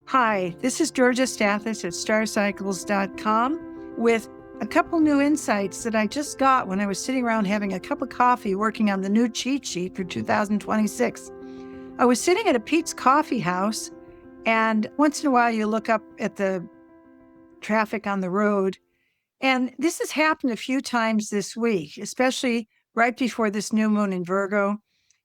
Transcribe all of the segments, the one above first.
Hi, this is Georgia Stathis at StarCycles.com with a couple new insights that I just got when I was sitting around having a cup of coffee working on the new cheat sheet for 2026. I was sitting at a Pete's Coffee House, and once in a while you look up at the traffic on the road, and this has happened a few times this week, especially right before this new moon in Virgo,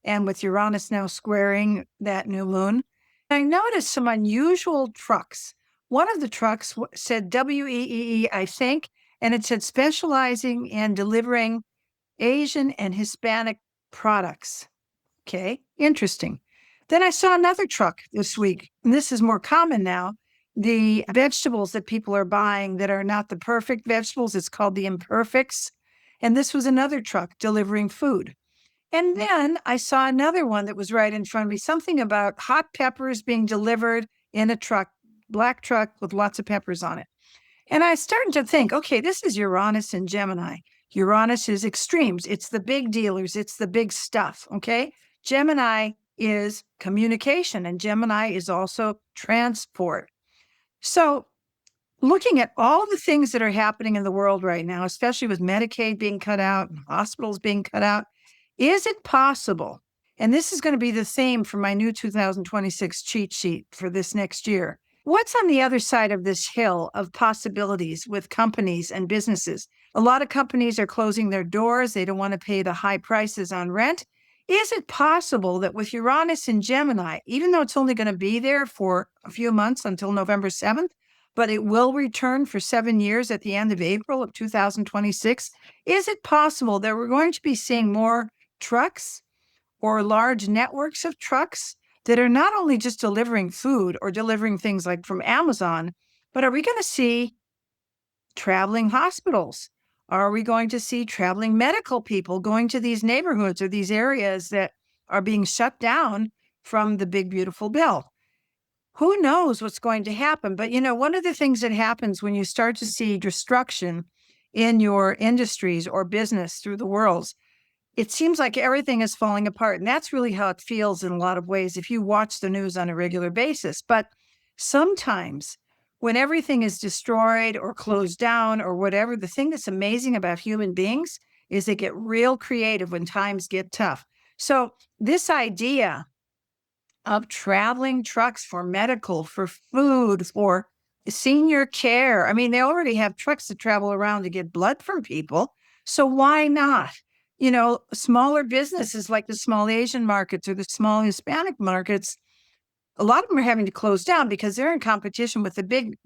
and with Uranus now squaring that new moon. I noticed some unusual trucks. One of the trucks said WEEE, I think, and it said specializing in delivering Asian and Hispanic products. Okay, interesting. Then I saw another truck this week, and this is more common now. The vegetables that people are buying that are not the perfect vegetables, it's called the imperfects. And this was another truck delivering food. And then I saw another one that was right in front of me, something about hot peppers being delivered in a truck, black truck with lots of peppers on it. And I started to think, okay, this is Uranus and Gemini. Uranus is extremes. It's the big dealers. It's the big stuff. Okay. Gemini is communication, and Gemini is also transport. So looking at all the things that are happening in the world right now, especially with Medicaid being cut out and hospitals being cut out, is it possible? And this is going to be the theme for my new 2026 cheat sheet for this next year. What's on the other side of this hill of possibilities with companies and businesses? A lot of companies are closing their doors. They don't want to pay the high prices on rent. Is it possible that with Uranus and Gemini, even though it's only going to be there for a few months until November 7th, but it will return for 7 years at the end of April of 2026, is it possible that we're going to be seeing more trucks or large networks of trucks that are not only just delivering food or delivering things like from Amazon, but are we going to see traveling hospitals? Are we going to see traveling medical people going to these neighborhoods or these areas that are being shut down from the big, beautiful bill? Who knows what's going to happen? But, one of the things that happens when you start to see destruction in your industries or business through the worlds, it seems like everything is falling apart. And that's really how it feels in a lot of ways if you watch the news on a regular basis. But sometimes when everything is destroyed or closed down or whatever, the thing that's amazing about human beings is they get real creative when times get tough. So this idea of traveling trucks for medical, for food, for senior care. I mean, they already have trucks that travel around to get blood from people. So why not? Smaller businesses like the small Asian markets or the small Hispanic markets, a lot of them are having to close down because they're in competition with the big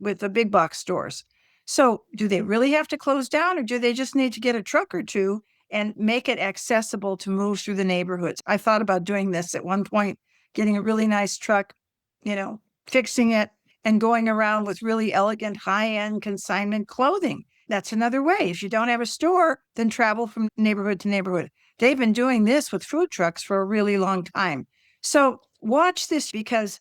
box stores. So do they really have to close down, or do they just need to get a truck or two and make it accessible to move through the neighborhoods? I thought about doing this at one point, getting a really nice truck, fixing it and going around with really elegant high-end consignment clothing. That's another way. If you don't have a store, then travel from neighborhood to neighborhood. They've been doing this with food trucks for a really long time. So watch this, because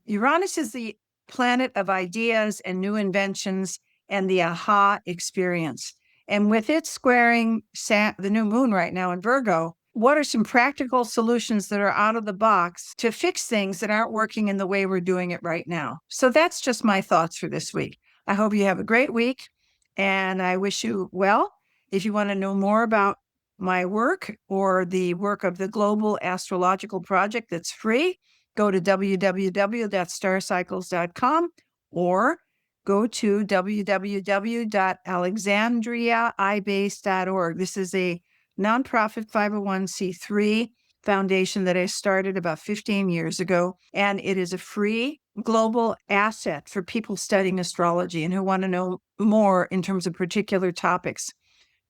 Uranus is the planet of ideas and new inventions and the aha experience. And with it squaring the new moon right now in Virgo, what are some practical solutions that are out of the box to fix things that aren't working in the way we're doing it right now? So that's just my thoughts for this week. I hope you have a great week, and I wish you well. If you want to know more about my work or the work of the Global Astrological Project that's free, go to www.starcycles.com or go to www.alexandriaibase.org. This is a nonprofit 501c3 foundation that I started about 15 years ago, and it is a free global asset for people studying astrology and who want to know more in terms of particular topics.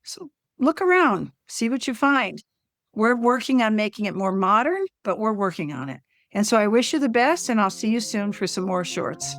So look around, see what you find. We're working on making it more modern, but we're working on it. And so I wish you the best, and I'll see you soon for some more shorts.